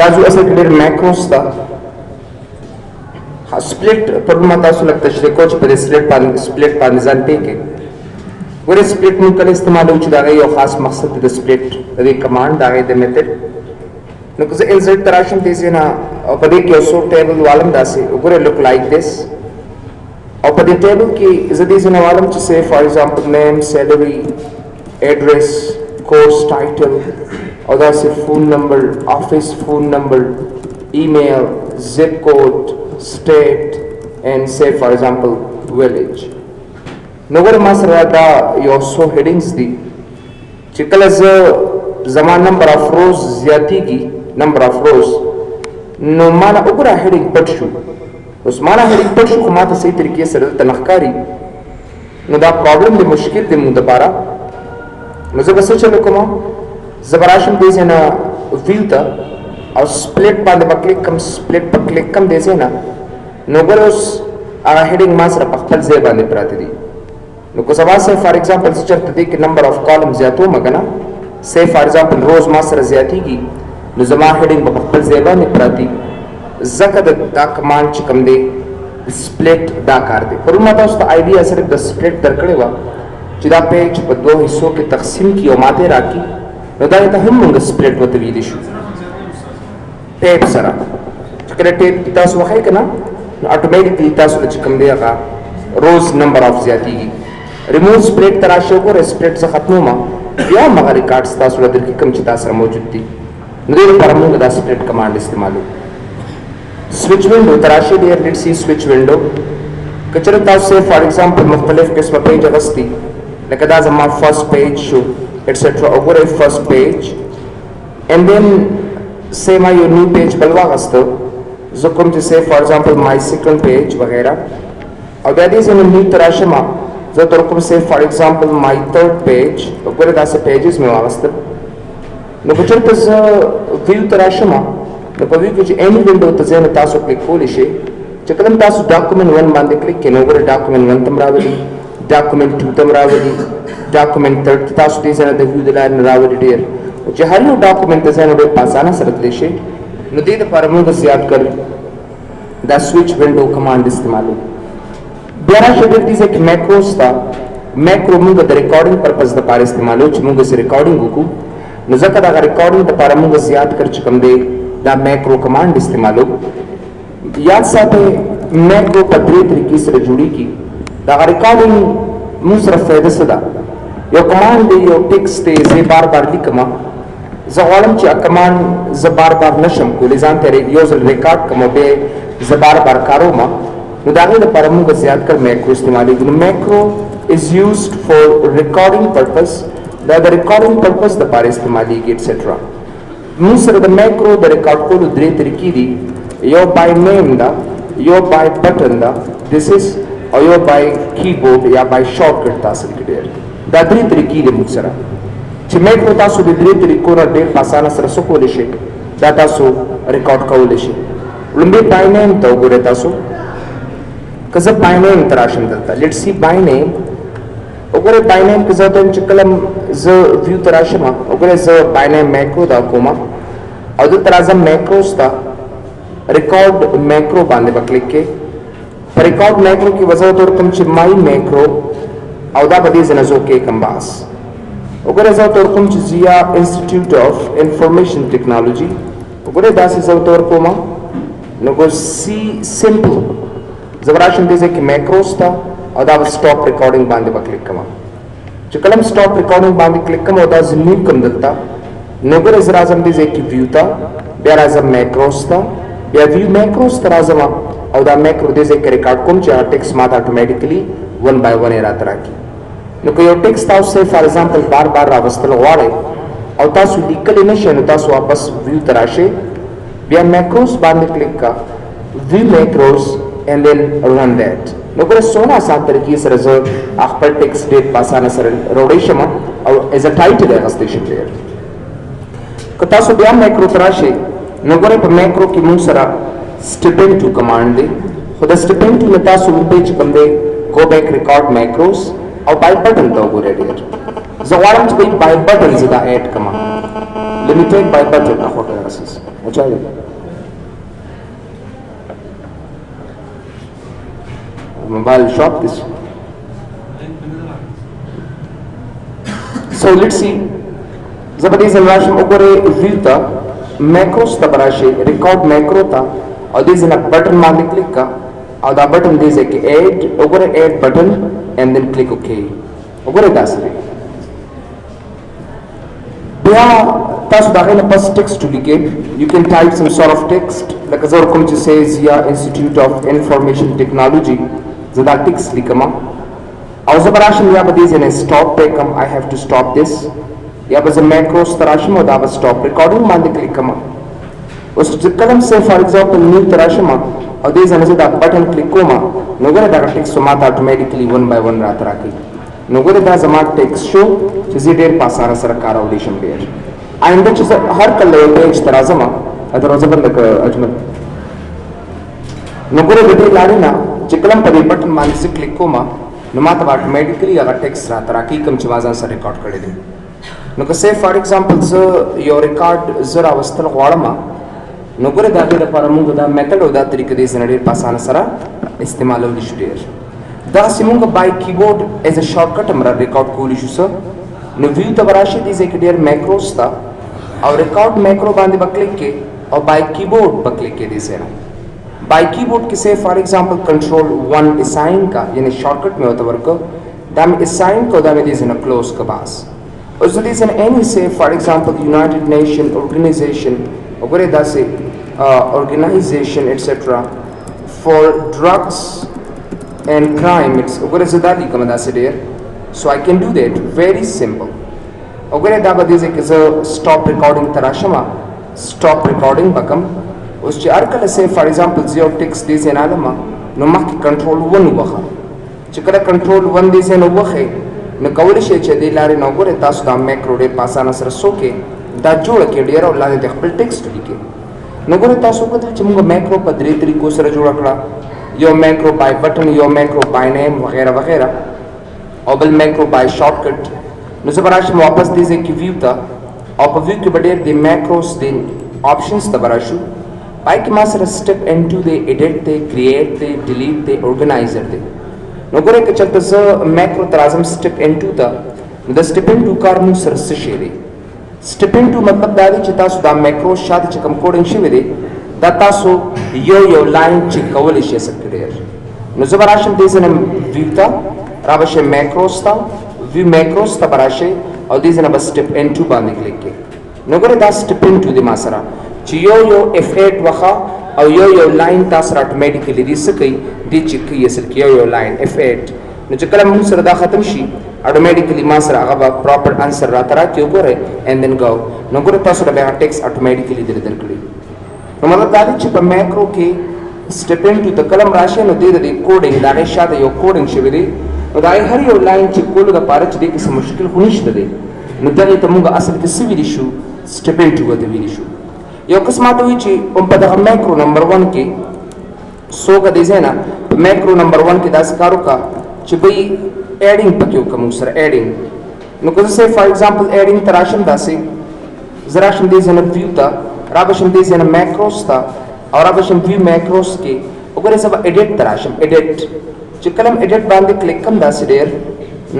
راځو اصل کې ډېر میکروز ته سپلیټ پرون ما تاسو لږ تشریح کوم چې په دې سپلیټ باندې ځان پوه کړئ. ګورئ سپلیټ موږ کله استعمالوو چې د هغې یو خاص مقصد دی د سپلیټ د دې کمانډ د هغې د میتډ. نو که زه LZ ته راشم دې ځای نه او په دې کې یو څو ټیبل والم داسې وګورئ لک لایک دس او په دې ټیبل کې زه دې ځای نه والم چې say for example name, salary, address, course title او داسې phone number, office phone number, email, zip code, state and say for example village. نو ګوره ما سره دا یو څو هیډینګز دي چې کله زه زما نمبر آف روز زیاتېږي نمبر آف روز نو ما نه وګوره هیډینګ پټ شو. اوس ما نه هیډینګ پټ شو خو ما ته صحیح طریقې سره دلته نه ښکاري نو دا پرابلم دی مشکل دی موږ دپاره. نو زه به څه چلو کوم زه به راشم دې ځای نه ویو ته او سپلیټ باندې به کلیک کم سپلیټ په کلیک کم دې ځای نه نو ګوره اوس هغه هیډینګ ما سره په خپل ځای باندې پراته دي. نو که سبا سه فار ایگزامپل زه چېرته دې کې نمبر آف کالم زیاتوم که نه say for example روز ما سره زیاتېږي نو زما هیډینګ به په خپل ځای باندې پراته ځکه دا کمانډ چې کوم دی سپلیټ دا کار دی. پرون ما تاسو ته آیډیا صرف د سپلیټ درکړې وه چې دا پیج په دوه حصو کې تقسیم کړي او ماته یې راکړي نو دا ته هم موږ سپلیټ ورته ویلی شو ټیپ سره. چې کله ټیپ کې تاسو وښایي که نه نو اټومیټیکلی تاسو له چې کوم دی هغه روز نمبر آف زیاتېږي. ریموو سپلیټ ته راشئ وګورئ سپلیټ زه ختموم بیا هم هغه ریکارډس تاسو له درکړي کوم چې تاسو سره موجود دي. نو دې لپاره موږ دا سپلیټ کمانډ استعمالوو. سویچ ونډو ته راشئ ډېر لیټ سی سویچ ونډو که چېرې تاسو فار ایگزامپل مختلف قسمه پیج اخیستي لکه دا زما فرست پیج شو ایټسټرا وګورئ فرست پیج اینڈ دین say ما یو نیو پیج بل واخیسته زه کوم چې say for example my second page وغیره او بیا دې ځای نه نیو ته راشم زه ته کوم say for example my third page وګورئ داسې پیجز مې واخیستل. نو که چېرته زه ویو ته راشم نو په ویو کې چې any window ته ځای نه تاسو کلیک کولی شئ چې کله تاسو ډاکومنټ 1 باندې کلیک کړئ نو وګورئ ډاکومنټ 1 ته م راولي ډاکومنټ 2 ته م راولي ډاکومنټ 3 ته تاسو دې ځای نه د ویو د لارې نه راولي ډېر چې هر یو ډاکومنټ ته ځای نه ډېر په اسانه سره تللی شئ. نو دې دپاره موږ زیات کړ دا سویچ ونډو کمانډ استعمالوو. بیا راشئ ډېر دې ځای کې میکروز ته میکرو موږ د ریکارډینګ پرپز دپاره استعمالوو چې موږ داسې ریکارډینګ وکړو نو ځکه دغه ریکارډینګ دپاره موږ زیات کړ چې کوم دی دا میکرو کمانډ استعمالوو. یاد ساتئ میکرو په درې طریقې سره جوړېږي. دغه ریکارډینګ موږ سره فایده څه ده یو کمانډ دی یو ټیکسټ دی زه بار بار لیکم زه غواړم چې کمانډ زه بار بار نشم کولی ځان ته یو ځل ریکارډ کړم او بیا زه بار بار کاروم نو د هغې لپاره موږ زیات کړ میکرو استعمالېږي. نو میکرو is used for recording purpose دا د ریکارډینګ پرپز دپاره استعمالېږي ایټسټرا. موږ سره د میکرو د ریکارډ کولو درې طریقې دي یو بای نیم ده یو بای بټن ده دس از او یو بای کیبورډ یا بای شارټکټ تاسو کې ډېر دا درې طریقې دي موږ سره چې میکرو تاسو د درې طریقو نه ډېر په اسانه سره څه کولی شئ دا تاسو ریکارډ کولی شئ. لومړی بای نیم ته وګورئ تاسو که زه بای نیم ته راشم دلته لیټ سی بای نیم وګورئ بای نیم کې زه ته چې کله زه ویو ته راشم وګورئ زه بای نیم میکرو دا کوم او دلته راځم میکروز ته ریکارډ میکرو باندې به کلیک کړئ. په ریکارډ میکرو کې به زه ورته ورکړم چې مای میکرو او دا به دې ځای نه زه اوکې کړم بس. وګورئ زه ورته ورکړم چې زیا انسټیټیوټ آف انفارمیشن ټیکنالوجي وګورئ داسې زه ورته ورکوم نو ګو سی سمپل زه به راشم دې ځای کې میکروز ته او دا به سټاپ ریکارډینګ باندې به کلیک کوم. چې کله م سټاپ ریکارډینګ باندې کلیک کوم او دا زه نیو کوم دلته نو ګوره زه راځم دې ځای کې ویو ته بیا راځم میکروز ته بیا ویو میکروز ته راځم او دا میکرو دې ځای کې ریکارډ کوم چې هغه ټیکسټ ماته اټومیټیکلی 1 by 1 یې راته راکړي. نو که یو ټیکسټ تاسو فار ایگزامپل بار بار راوستل غواړئ او تاسو لیکلی نه شئ نو تاسو واپس ویو ته راشئ بیا میکروز باندې کلیک کا ویو میکروز and then run that. نو ګوره څومره اسان طریقې سره زه خپل ټیکسټ ډېر په اسانه سره راوړی شم او ایز ا ټایټل یې اخیستی شم ډېر. که تاسو بیا میکرو ته راشئ نو ګوره په میکرو کې موږ سره step2 کمانډ دی خو د step2 نه تاسو وګورئ چې کوم دی go back record macros او buy button ته وګورئ ډېر زه غواړم چې buy button زه دا اډ کړم let me take buy button نه خو अच्छा mobile shop this. So let's see. Zabadi Zalrashim Ogore Vilta macros tabarashi record macro ta or this in a button mali click or the button this add Ogore add button and then click OK. Ogore dasri. Bia tas dagina pas text to begin. You can type some sort of text like as come to says here Institute of Information Technology. Zada text likama. Auzabarashim yabadiz in a stop pekam. I have to stop this. Yabaz a macros tarashim or dava stop recording mandi clickama. Was to kalam say for example new tarashima or there is another button clickoma. Nogare daga text somata automatically one by one rataraki. Nogare da zamat text show chizider pasara sarakara audition bear. I in which is a harkal page tarazama at the Rosaban Ajmal. Nogare video ladina. Chikalam padi button manisi click koma numata automatically agar text rataraki kam chimazan sa record kadide nuka say for example your record zara avastal gwadama nogore dage da paramunga da method oda tarika de sanade pasana sara istimal odi shudir da simunga by keyboard as a shortcut amra record koli shu sir no view tabarashi is a clear macros ta aur record macro bandi ba click ke aur by keyboard ba click ke desena by keyboard के से for example control 1 assign का यानी shortcut में होता वर्क दाम assign को दाम इधर से ना close का पास और so this is any say for example United Nation organization वगैरह दा से organization etc for drugs and crime it's वगैरह से दाली कम दा से there so I can do that very simple वगैरह दा बदे से किसी stop recording तराशमा stop recording बकम उस चारकल से for example zero text this in alama no mak control 1 waha chikara control 1 this in waha no kawli she chedi lare no gore tasu da macro de pasana sar soke da joda ke dera la de khapel text like no gore tasu ko chimunga macro padri tariko sar joda kala yo macro by button yo macro by name वगैरह वगैरह और बल macro by shortcut no zabarash वापस दिस एक view था और view के बड़े the macros दिन options tabarash Pike master step into the edit the create the delete the organizer the nogore ke chalta sa macro tarazam step into the step into karnu sar se shere step into matlab dali chita su da macro shad chikam coding shivide da taso yo line chikawal she sakre no zabarasham desenam vita rabashe macros ta view macros ta barashe aw desenam step into bandi click nogore da step into the masara Chiyo F8 waha or yo line tasar automatically risky di chikki yesel yo line F8 no chakala mun sarada khatam shi automatically masra agaba proper answer ratara kyo gore and then go no gore tasura ba text automatically dir kali no matlab dali chip macro ke step into the kalam rashi no de coding da shada yo coding shivide no dai har yo line chikkolu da parach de kis mushkil hunish de no dali tamunga asal ke civil issue step into the issue यो अकस्मात हुई ची उम्पदा macro number 1 के सो का देना macro number 1 के दास कारो का ची भाई एडिंग पक्यों का मुसर एडिंग नुकसान से फॉर एग्जांपल एडिंग तराशम दासे जराशम देना व्यू था राबशम देना मैक्रोस था और राबशम व्यू मैक्रोस के उगरे सब एडिट तराशम एडिट ची कलम एडिट बांधे क्लिक कम दासे देर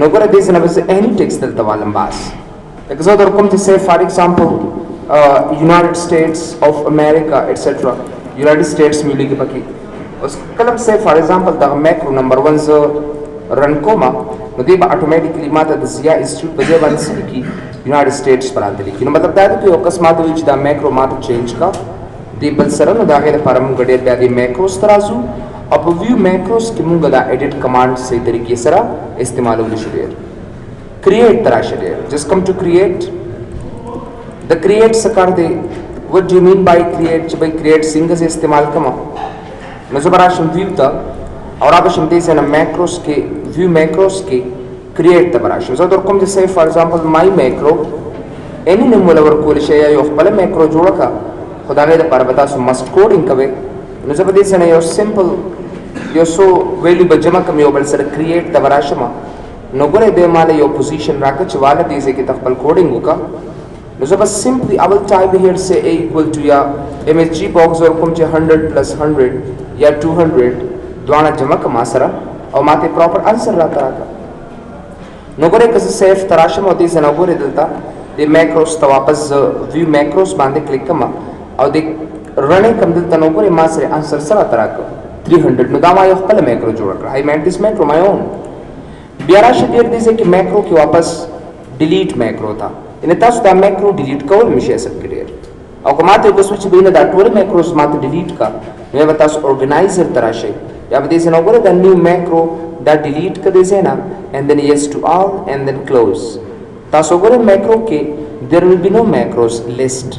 नुकरे देना बस एनी टेक्स्ट दलता वालम बास एक्सोदर कम ती से for example United States of America etc. United States मिली के पकी उस कलम से for example the macro number 1 ज run कोमा मुझे बा automatically माता दसिया institute बजे बन सकी United States पर आते लिखी मतलब दायरे तो अकस्मात हुई द macro माता change का दीपल सरन दागे द परम गड़े प्यादी macros तराजू अब view macros की मुंगा द edit command से तरीके सरा इस्तेमाल होने शुरू create तराशे just come to create the create sakar de what do you mean by create by create single से इस्तेमाल कमा नज़बराशम view था और आप शम्दे से ना macros के view macros के create तबराशम so तो कम जैसे for example my macro any नमूला वर्कोल शेया यो पहले macro जोड़ा का खुदा ने द परबता सो must coding कवे नज़बदे से ना यो simple यो so value बजमा कम यो बल सर create तबराशमा नगोरे दे माले यो position राके चवाले दे से कि तकबल coding होगा نو زه بس simply I will type here say A equal to یا MSG box ورکوم چې 100 plus 100 یا 200 دوانه جمع کما سره او ماته پراپر انسر راته راکړه. نو ګوره که زه سیف تراشم او دې زه نه ګورې دلته د میکروس ته واپس ویو میکروس باندې کلیک کما او د رڼې کم دلته نو ګورې ما سره انسر سره راته راکړه 300. نو دا ما یو خپله میکرو جوړه کړه. I made this macro my own. بیا راشه ډېر دې ځای کې میکرو کې واپس ډیلیټ میکرو ته یعنې تاسو دا میکرو ډیلیټ کول مشي اصل کې ډېر او که ماته وسو چې بینه دا ټول میکروز ماته ډیلیټ کا نو به تاسو اورګنایزر ته راشئ یا به دې ځای نه وګورئ دا نیو میکرو دا ډیلیټ که دې ځای نه and then yes to all and then close. تاسو وګورئ میکرو کې there will be no macros list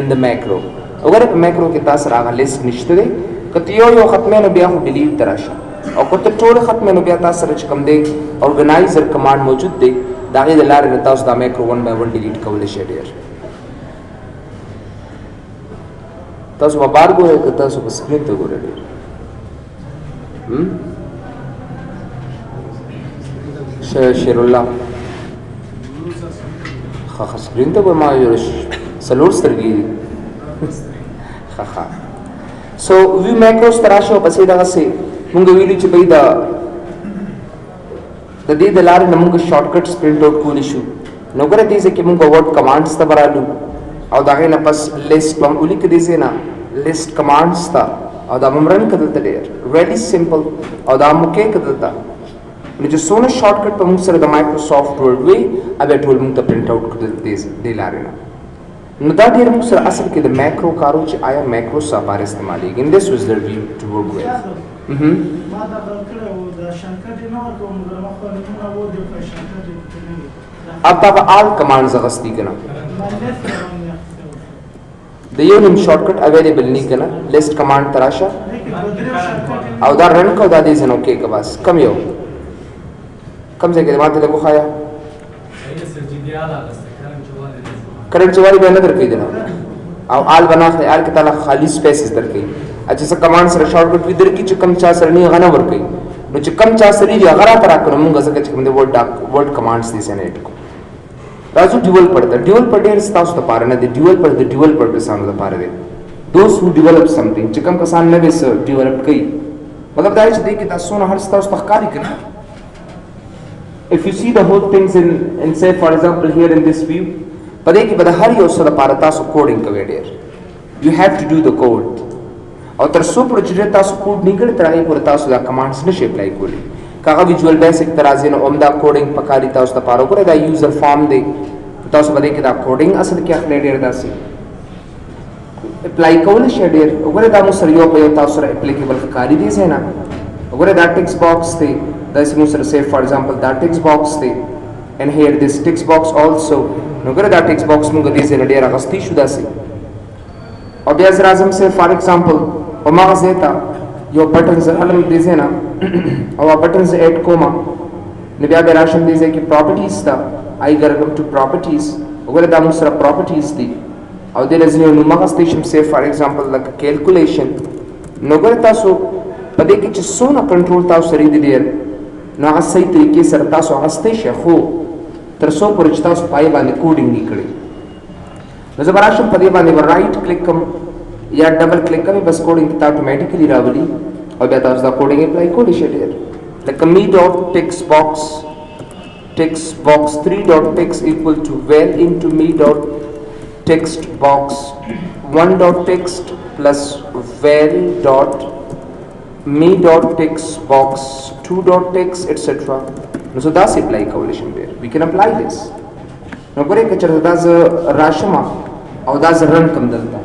in the macro. وګورئ په میکرو کې تاسو هغه لیست نشته دی که ته یو ختمې نو بیا خو ډیلیټ ته راشه او که ته ټول ختمې نو بیا تاسو سره چې کوم دی اورګنایزر کمانډ موجود دی د هغې د لارې نه تاسو دا میکرو 1 by 1 ډیلیټ کولی شئ. ډېر تاسو به بار ګورئ که تاسو په سکرین ته ګورئ ډېر شیر الله ښه سکرین ته به ما څلور سترګې دي ښه سو ویو میکروس ته راشئ او پسې دغسې مونږ ویلي چې بھائی د دې د لارې نه مونږ شارټ کټس پرنټ آوټ کولی شو. نو ګوره دې ځای کې مونږ ورډ کمانډس ته به رالو او د هغې نه پس لیسټ به هم ولیکو دې ځای نه لیسټ کمانډس ته او دا به هم رن کړه دلته ډېر ویری سمپل او دا هم وکې کړه دلته نو چې څونه شارټ کټ په مونږ سره د مایکروسافټ ورډ وي هغه ټول مونږ ته پرنټ آوټ کړه دې لارې نه. نو دا ډېر مونږ سره اصل کې د میکرو کارو چې آیا میکروس لپاره استعمالېږي and this was their view to work with. ما دا کړی و د شنکټ نه ورکوم نو ما خو نمونه و د شنکټ अब तक all commands Agasti करना the you name shortcut available नहीं करना list command तराशा और उधर रन का उधर दीज़न ओके का बस कम यो कम से कितने मात्रे को खाया करंट चवारी बहना दर कहीं देना और आल बना है आल के ताला खाली स्पेसेस दर कहीं अच्छा से कमांड सर शॉर्टकट भी दर की चुकम चा सर नहीं गाना वर कहीं नो चुकम चा सर ही अगर आता रखो ना मुंगा सके चुकम दे वर्ड कमांड्स दी सेनेट को राजू ड्यूअल पढ़ता ड्यूअल पढ़े स्टाउस तो पारे ना दे ड्यूअल पढ़ दे ड्यूअल पढ़ पे सामने तो पारे दे those who develop something चुकम का सामने भी सर develop कहीं मतलब दाइच देख के तासों ना हर स्टाउस तख्कारी करना if you see the whole things in say for example here in this view पढ़े कि बड़ा हर यों सर पारे तासो coding का वेडियर you have to do the code और तरसों पर जिधर तासो कोड निकल तराई पर तासो दा कमांड्स ने शेप लाई कोली कागा विजुअल बेसिक तराज़े न ओमदा कोडिंग पकारी तासो ता पारो करे दा यूजर फॉर्म दे तासो बदे कि दा कोडिंग असल क्या खलेडर दा सी अप्लाई कोले शेडर ओगरे दा मुसर यो पे तासो रे एप्लीकेबल कारी दे से ना ओगरे दा टेक्स्ट बॉक्स दे दा सी मुसर से फॉर एग्जांपल दा text box they and here this text box also ओगरे दा टेक्स्ट बॉक्स मुंग दे से न डेरा गस्ती शुदा सी और बेज राजम से फॉर एग्जांपल ओमा ज़ेता यो बटन से अलग दीजिए ना और बटन से ऐड कोमा निब्या बेराशम दीजिए कि प्रॉपर्टीज था आई गरगम टू प्रॉपर्टीज अगर दाम सर प्रॉपर्टीज थी और दे रज़ियो नुमा स्टेशन से फॉर एग्जांपल लाइक कैलकुलेशन नगर तासो पदे कि चिस्सो ना कंट्रोल तासो सरी दियर ना सही तरीके से तासो हस्ते शेखो तरसो परिचता सो पाए बाने कोडिंग निकले नजर बराशम पदे बाने राइट क्लिक कम या डबल क्लिक करें बस कोडिंग की ऑटोमेटिकली रावली और बेहतर उसका coding apply code share like me dot text box 3 dot text equal to val into me dot text box 1 dot text plus val dot me dot text box 2 dot text etc. so that's apply coalition there we can apply this now gore ke char that's rashma और that's run kam dalta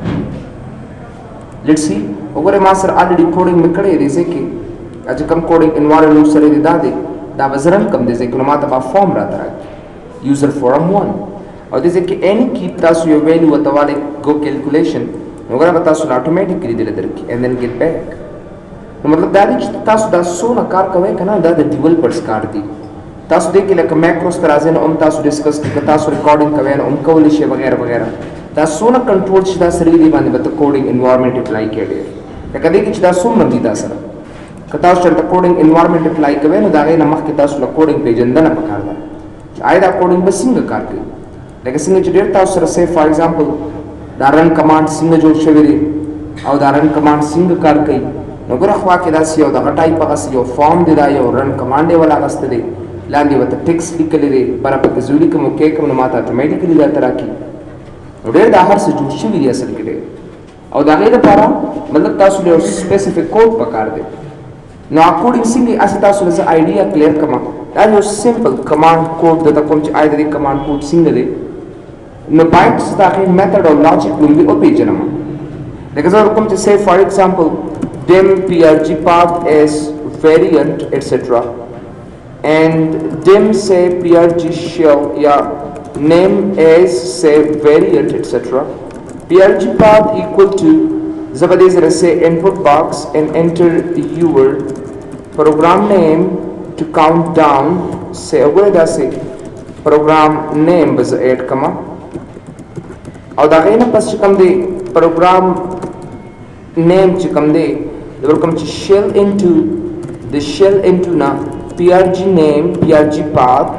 let's see over master already coding में कड़े जैसे कि आज कम coding environment सरे दे दादे दा वजरन कम जैसे कि नमाता बा फॉर्म रहता है यूजर फॉर्म 1 और जैसे कि एनी कीप तासु योर वैल्यू वतवाले गो कैलकुलेशन वगैरह बतासु ऑटोमेटिकली दे दर की एंड देन गेट बैक तो मतलब दादी तासु दा सोना कार कवे कना दा डेवलपर्स कार दी तासु देख के लाइक मैक्रोस तराजे न उम तासु डिस्कस कि तासु रिकॉर्डिंग कवे न उम कोलिशे वगैरह वगैरह दा सोना कंट्रोल छिदा सरी दी बाने बत कोडिंग एनवायरनमेंट अप्लाई केडे कदे कि छिदा सोम नदी दा सर कतास चलता कोडिंग एनवायरनमेंट अप्लाई कवे न दागे नमक के तासु कोडिंग पेज अंदर न पकारदा आयदा कोडिंग बसिंग कार के لکه څنګه چې ډېر تاسو سره سه فار ایگزامپل دا رن کمانډ څنګه جوړ شوی دی او دا رن کمانډ څنګه کار کوي نو ګوره خوا کې داسې یو دغه ټایپ هغه یو فارم دی دا یو رن کمانډ یې ولا اخیستی دی لاندې ورته ټکس لیکلی دی بره پکې زه ولیکم او کې کوم نو ماته اټومیټیکلي درته راکړي نو ډېر دا هر څه جوړ شوي دي اصل کې ډېر او د هغې دپاره مطلب تاسو له یو سپیسیفک کوډ پکار دی نو هغه کوډینګ څنګه هسې تاسو له زه آیډیا کلیر کړم دا یو سمپل کمانډ کوډ درته کوم چې آیا د دې کمانډ کوډ څنګه دی نو باید چې د هغې میتھډ او لاجیک لومړي وپېژنم لکه زه کوم چې say for example dim prg path is variant etc and dim say prg shell yeah name is say variant etc prg path equal to zabadis say input box and enter your program name to count down say where say program name bas add kama او دا غینه پس چې کوم دی program name چې کوم دی دا ورکوم چې shell into na prg name prg path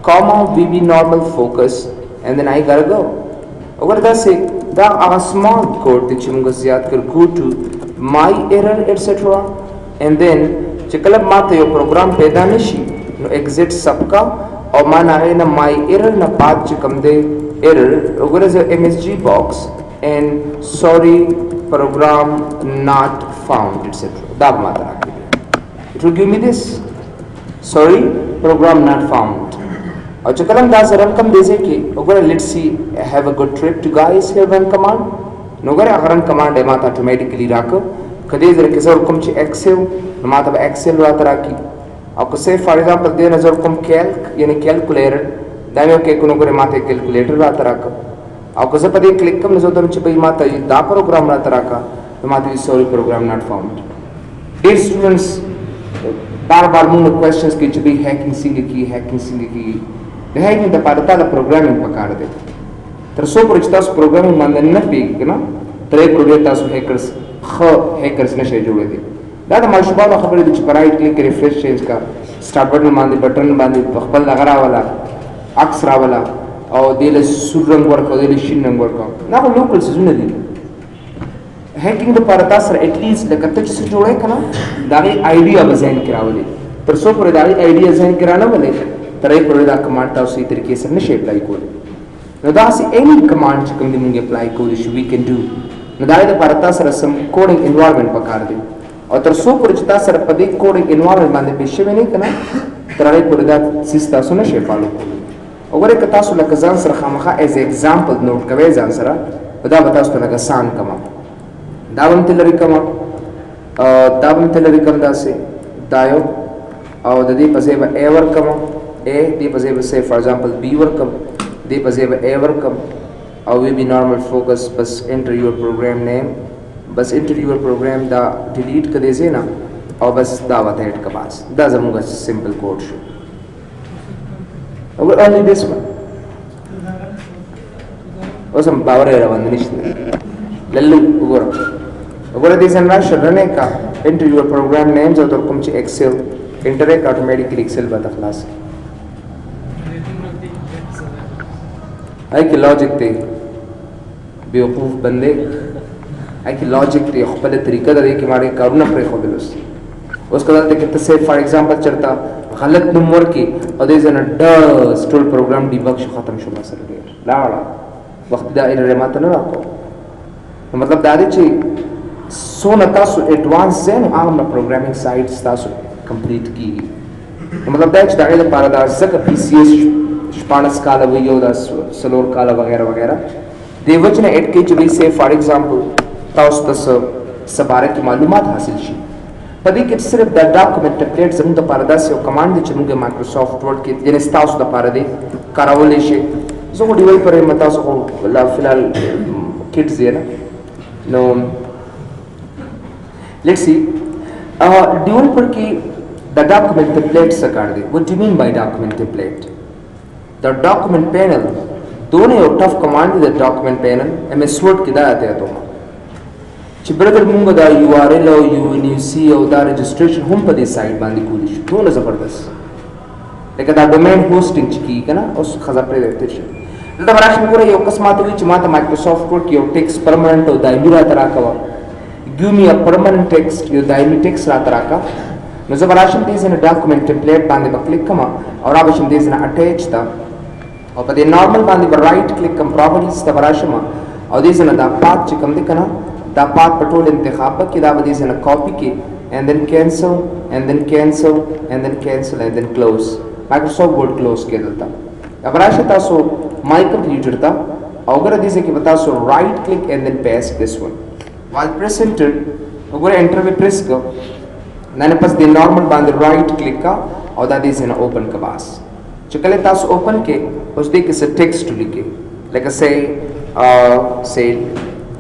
comma vb normal focus and then I gotta go وګوره داسې دا هغه small code دی چې موږ زیات کړ go to my error etc and then چې کله ماته یو program پیدا نشي نو exit سب کا او ما نه نه my error نه پات چې کوم دی error وګوره زه msg box and sorry program not found etc دا ماته راکړي it will give me this sorry program not found او چې کله دا سره کم دی چې وګوره let's see have a good trip to guys here run command نو وګوره run command ماته automatically راکړه کدی زره کې زه کوم چې excel نو ماته به excel راته راکړي او که say for example دې نظر کوم calc یعنی calculator دا یو کې کوم ګوره ماته calculator راته راکړه او که زه په دې کلیک کوم نو زه درم چې به ماته دا پروګرام راته راکړه نو ماته sorry program not found dear students بار بار موږ questions کې چې به hacking څنګه کی د هیکینګ د پاره تعالی پروګرامینګ پکار دی تر څو پورې چې تاسو پروګرامینګ باندې نه پیږئ کنه ترې پورې تاسو هیکرز نشئ جوړېدای دا د ماشومان خبرې دي چې برایټ کلیک ریفریش چینج کا سٹارټ بٹن باندې خپل لغرا والا عکس راولا او دله سور رنگ ورکو دله شین رنگ ورکو دا لوکل سيزونه دي هیکینګ د پاره تاسو اټ لیست لکه ته چې جوړې کنه دا غي آیډیا بزاین کراولې تر څو پورې دا آیډیا ځین کرانه ولې ترې پورې دا کمانډ تاسو یې طریقې سره نشي اپلای کولای نو دا سي اني کمانډ چې کوم دې موږ اپلای کولای شو وی کین ډو نو دا د پاره تاسو سره سم کوډینګ انوایرنمنت پکار دی او تر څو پورې چې تاسو سره په دې کوډینګ انوایرنمنت باندې پېښې ونی کنه ترې پورې دا سیستم تاسو نشي فالو کولای وګوره که تاسو لکه ځان سره خامخا ایز ایگزامپل نوٹ کوئ ځان سره دا به تاسو ته لکه سان کما دا هم تلری کما داسې دا یو او د دې په ځای به ا ورکم ا دې په ځای به say for example b ورکم دې په ځای به ا ورکم او وی بي نارمل فوکس بس انټر یور پروګرام نیم بس انټر یور پروګرام دا ډیلیټ کړئ زینا او بس دا وته هټ کا بس دا زموږ سمپل کوډ شو or only this one اوسم باور روان نشته للو وګوره دې څنګه شرنه کا انټر یور پروګرام نیمز او تر کوم چې ایکسل انټر یک اتوماتیکلی ایکسل به خلاص ہے کہ لاجک تے بیوقوف بندے ہے کہ لاجک تے خپل طریقہ دے کہ مارے کارونه پر خو دلس اس کا ته کته سے فار ایگزامپل چرتا غلط نمبر کی او دې زنه ډس ټول پروګرام ډیبګ شو ختم شو مسله دی لاړه وخت دا ایرر ماته نه راکو مطلب دا دی چې سونه تاسو ایڈوانس زین عام پروګرامینګ سایټس تاسو کمپلیټ کیږي مطلب دا چې دا غیر لپاره دا ځکه پی سی ایس شپانس کاله وی یو دا سلور کاله وغیرہ وغیرہ دی وجنه اټ کې چې وی سه فار ایگزامپل تاسو سباره کی معلومات حاصل شي پدې کې صرف د ډاکومنٹ ټمپلیټ زموږ د پاره داسې یو کمانډ دی چې موږ مایکروسافټ ورډ کې د تاسو د پاره دی کارولې شي زه وو ډیوای پرې متا سو لا فلال کټ زینا نو لیټس سی ډیوال پر کې د ډاکومنٹ ټمپلیټ څه کار دی what do you mean by document template the document panel दोनों یو ټف کمانډ دی د ډاکومنٹ پینل MS Word کې دا آتے ته چې برګر موږ دا URL او UNC او دا رجسٹریشن هم په دې سایت باندې کولی شو ټول زبردست لکه دا ډومین هوسټینګ چې کی کنه اوس خزر پرې درته شي دلته راشم ګوره یو قسم ماته وي چې ماته مایکروسافټ ورډ کې یو ټیکس پرمننټ او دایمي راته راکوه ګیو می ا پرمننټ ټیکس یو دایمي ټیکس راته راکا نو زه به راشم دې ځای نه ډاکومنټ ټمپلیټ باندې به کلیک کوم او را به شم دې ځای نه اټیچ ته او په دې نارمل باندې به رایټ کلیک کوم پراپرټیز ته به راشم او دې ځای نه دا پات چې کوم دی که نه دا پات په ټول انتخاب به کې دا به دې ځای نه کاپي کې and then cancel and then cancel and then cancel and then close Microsoft Word close کې دلته अब राशि तासो my computer था अगर दिसे कि बता सो right click and then paste this one while press enter अगर enter पे press कर नाने पास the normal बांध right click का और दा दिसे ना open का बास चकले तासो open के उस दे के से text लिखे like I say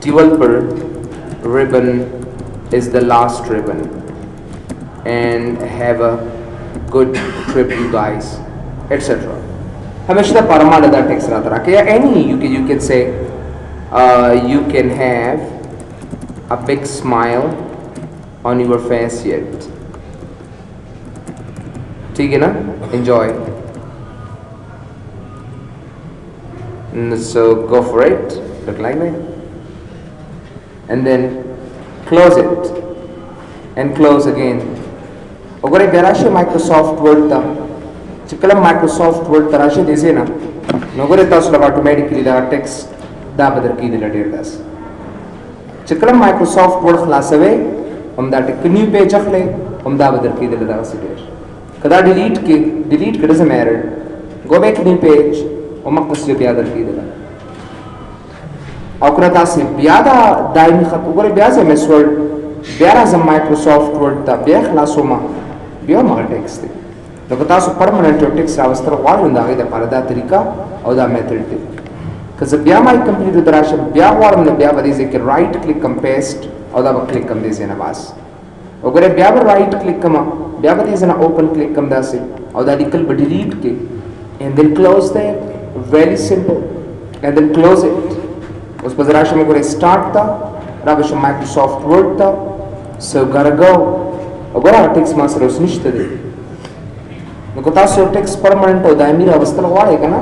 developer ribbon is the last ribbon and have a good trip you guys etc हमेशा परमाणु दा टेक्स्ट रहता रहा या any you can say you can have a big smile on your face yet ठीक है ना enjoy so go for it look like that and then close it and close again अगर बेराशे Microsoft Word था चिकलम Microsoft Word तराशे देसे ना नोगरे तासुला ऑटोमेटिकली दा टेक्स्ट दा बदर की दिला डेर दास चिकलम Microsoft Word खलासवे हम दा टेक न्यू पेज अखले हम दा बदर की दिला दा सिडेर कदा डिलीट करे से मैरर गो बैक न्यू पेज और मकसद बियादर की दिला और कुरा तासे बियादा दाइमी खत उगरे बियाजे में वर्ड बियारा जम Microsoft Word ता बिया खलासोमा बिया मगर टेक्स्ट نو که تاسو پرمننټ یو ټیکس راوستل غواړئ نو د هغې دپاره دا طریقه او دا میتھډ دی که زه بیا مای کمپیوټر ته راشم بیا غواړم نو بیا به دې ځای کې رایټ کلیک کم پیسټ او دا به کلیک کم دې ځای نه باس وګورئ بیا به رایټ کلیک کم بیا به دې ځای نه اوپن کلیک کم داسې او دا لیکل به ډیلیټ کې and then close that very simple and then close it اوس به زه راشم وګورئ سټارټ ته را به شم Microsoft Word ته so gotta go وګوره هغه ټیکس ما سره اوس نشته دی نو که تاسو ټیکس پرمننټ او دایمي راوستل غواړئ که نه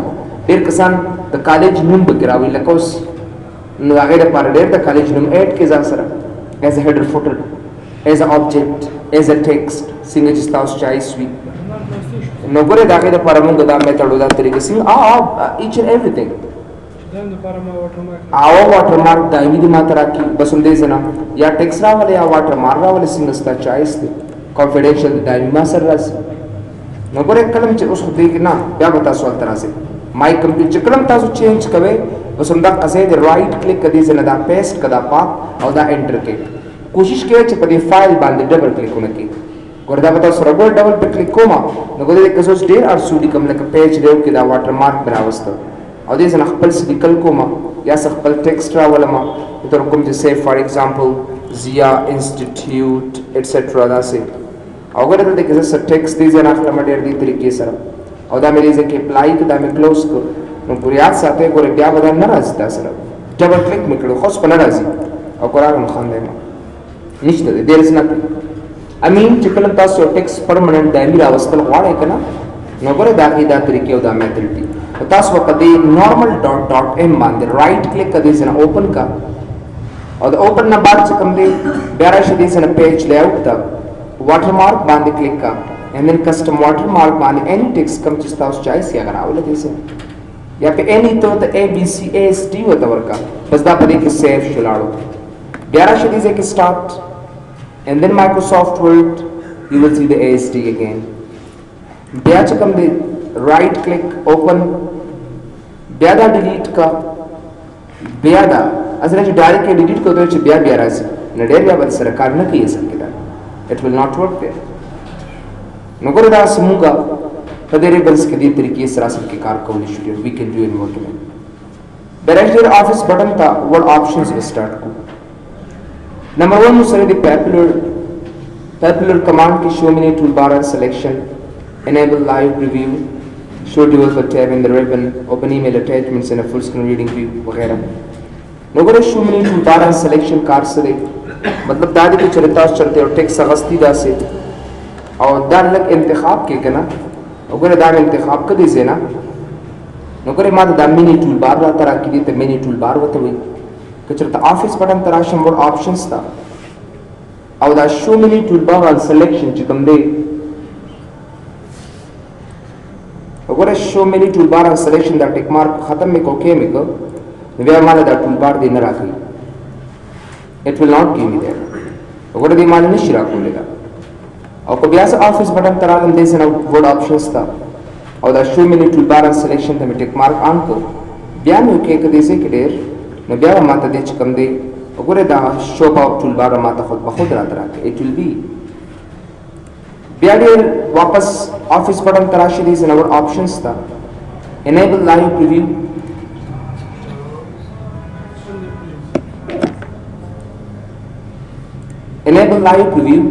ډېر کسان د کالج نوم پکې راوړي لکه اوس نو د هغې دپاره ډېر د کالج نوم ایډ کړي ځان سره ایز ا هیډر فوټر ایز ا آبجیکټ ایز ا ټیکسټ څنګه چې ستاسو چایس وي نو ګورئ د هغې دپاره مونږ دا میتھډ او دا طریقه څنګه ایچ اینډ ایوریثینګ واټر مارک دایمي دې ماته راکړي بس همدې ځای نه یا ټیکس راولئ یا واټر مارک راولئ څنګه ستا چایس دی کانفیډینشل د دایمي ما سره راځي نو ګورئ کلم چې اوس خو دې کې نه بیا به تاسو هلته راځئ مای کمپیوټر چې کلم تاسو چینج کوئ بس همدغه ځای د رایټ کلیک که دې ځای نه دا پیسټ که دا پاک او دا انټر کړئ کوشش کوئ چې په دې فایل باندې ډبل کلیک ونه کړئ ګوره دا به تاسو سره ګوره ډبل پې کلیک کوم نو ګوره که زه اوس ډېر ارسو لیکم لکه پیج دی کې دا واټر مارک مې راوسته او دې ځای نه خپل څه لیکل کوم یا څه خپل ټیکسټ راولم در کوم چې say for example Zia Institute etc داسې او ګوره دلته کې زه ټیکسټ دې ځای نه اخلم ډېر دې طریقې سره او دا مې دې ځای کې اپلای کړه دا مې کلوز کړ نو پورې یاد ساتئ ګوره بیا به دا نه راځي دا سره ډبل کلیک مې کړو خو اوس به نه راځي او قرآن خاندی ما نشته دی there is nothing I mean چې کله تاسو ټیکسټ پرمننټ دایمي راوستل غواړئ که نه نو ګوره دا کې دا طریقې او دا میتھډ دي تاسو په دې نارمل ډاټ ایم باندې رایټ کلیک کړئ ځنه اوپن کا او د اوپن نه بعد چې کوم دی بیا راشئ دې ځنه پیج لیاوټ ته واټر مارک باندې کلیک کا and then custom water mark باندې any text کوم چې تاسو چایس یا غراول دي څه یا په any ته ته A B C A S T وته ورکا بس دا پدې کې سیف شلاړو بیا راشئ دې کې start and then Microsoft Word you will see the ASD again بیا چې کوم دی right click open بیا دا delete کا بیا دا اصله چې ډایرکټ delete کوو چې بیا راځي نه ډېر بیا بل سره کار نه کوي څنګه دا it will not work there نو ګوره دا سموږه په دې ریبنز کې دې طریقې سره اصل کې کار کولی شو we can do in Word بیرشتر آفس بٹن تا ورڈ آپشنز سٹارٹ کو نمبر 1 سره دی پاپولر کمانڈ کی شو مینی ٹول بار سلیکشن enable live review show developer tab in the ribbon open email attachments and a full screen reading view وغیرہ نو ګوره شو مینی ټول بار سلیکشن کار سره مطلب دا دې چرتا چرته او ټیکس غستی دا سه او دا لک انتخاب کې کنه وګوره دا انتخاب کدي زینا نو ګوره ما ته دا مینی ټول بار راته راکړي دي ته مینی ټول بار ورته وایي که چېرته آفس بټن ته راشم ور آپشنز ته او دا شو مینی ټول بار آن سلیکشن چې کوم دی وګوره شو مینی ټول بار آن سلیکشن دا ټیک مارک ختم مې کو کې مې کو نو بیا ماله دا ټول بار دی نه راکوي it will not give me that وګوره دې مال نشي راکولی دا او که بیا زه آفس بټن ته راغلم دې سه نه ورډ آپشنز ته او دا شو مینی ټول بار آن سلیکشن ته مې ټیک مارک آن کړ بیا مې وکړې که دې ځای کې ډېر نو بیا به ماته دې چې کوم دی وګوره دا شو ټول بار ماته خود به خود راته راکړي it will be بیا ډېر واپس آفس بټن ته راشي دې سه نه ور آپشنز ته enable live preview enable live preview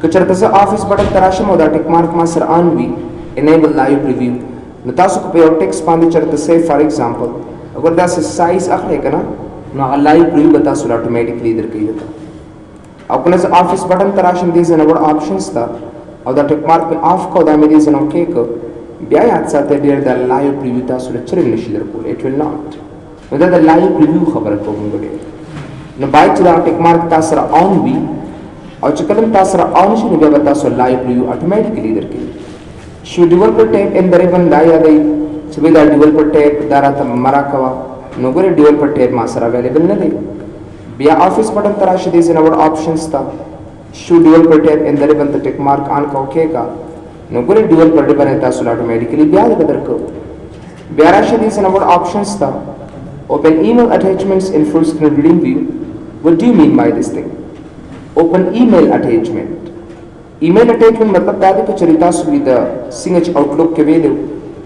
که چېرته زه آفس بټن ته راشم او دا ټیک مارک ما سره آن وي enable live preview نو تاسو که په یو ټیکس باندې چېرته سیف فار ایگزامپل اگر داسې سایز اخلئ که نه نو هغه لایو پریویو به تاسو له اټومیټیکلی درکوي درته او که نه زه آفس بټن ته راشم دې ځای نه ور آپشنز ته او دا ټیک مارک مې آف کړو دا مې دې ځای نه اوکې کړ بیا یاد ساتئ ډېر دا لایو پریویو تاسو له چرې نشي درکولی اټ ویل ناٹ نو دا د لایو پریویو خبره کوو موږ ډېر نو باید چې دا ټیک مارک تاسو سره آن وي او چې کله تاسو سره آن شي نو بیا به تاسو لایو پریویو اټومیټیکلی درکوي شو ډیولپر ټیب ان د ریبن دا یادوي چې بیا دا ډیولپر ټیب دا راته مه راکوه نو ګوره ډیولپر ټیب ما سره اویلیبل نه دی بیا آفس بټن ته راشي دې ځای نه ور آپشنز ته شو ډیولپر ټیب ان د ریبن ته ټیک مارک آن کا اوکې کا نو ګوره ډیولپر ریبن تاسو له اټومیټیکلی بیا دې درکو بیا راشي دې ځای نه ور آپشنز ته open email attachments in full screen reading view what do you mean by this thing open email attachment email attachment مطلب دا دی چې چېرې تاسو وي د څنګه چې آوټلوک کې ویلو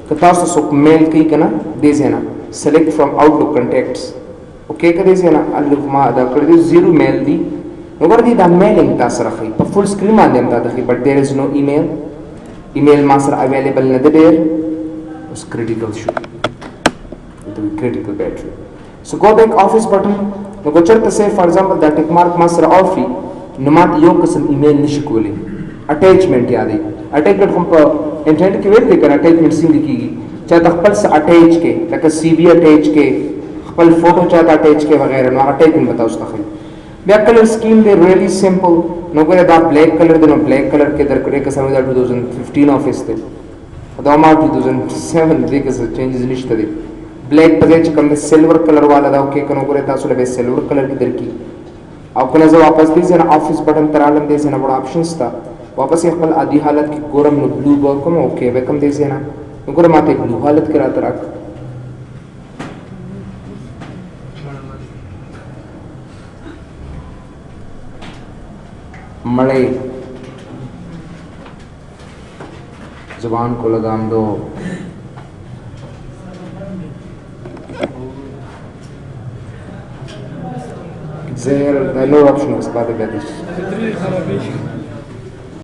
که تاسو څوک میل کوي که نه دې ځای نه select from outlook contacts اوکې که دې ځای نه ما دا کړی دی 0 میل دی نو ګوره دې دا میلینګ تا سره ښایي په فل سکرین باندې هم تا ته ښایي بټ دیر از نو ایمیل ما سره اویلیبل نه دی ډېر اوس کریټیکل شو critical battery so go back office button نو که چېرته say for example دا ټیک مارک ما سره آف وي نو ما ته یو قسم ایمیل نشي کولی اټیچمنټ یادوي اټیچمنټ خو په انټرنیټ کې ویل دی که نه اټیچمنټ څنګه کېږي چاته خپل څه اټیچ کې لکه سی وي اټیچ کې خپل فوټو چاته اټیچ کې وغیره نو هغه اټیچمنټ به تاسو ته ښایي بیا کلر سکیم دی ریلی سمپل نو ګوره دا بلیک کلر دی نو بلیک کلر کې درکړې قسم دا 2015 آفس دی دا ما 2007 دی که څه چینجز نشته دی بلیک په ځای چې کوم دی سلور کلر والا دا اوکې که نو ګوره تاسو له به سلور کلر کې درکړي او که نه زه واپس دې ځای نه آفس بټن ته رالم دې ځای نه وړ آپشنز ته واپس یې خپل عادي حالت کې ګورم نو بلو به کوم اوکې به کوم دې ځای نه نو ګوره ما ته بلو حالت کې راته راک मड़े जुबान को लगाम दो زهر no option उसके बाद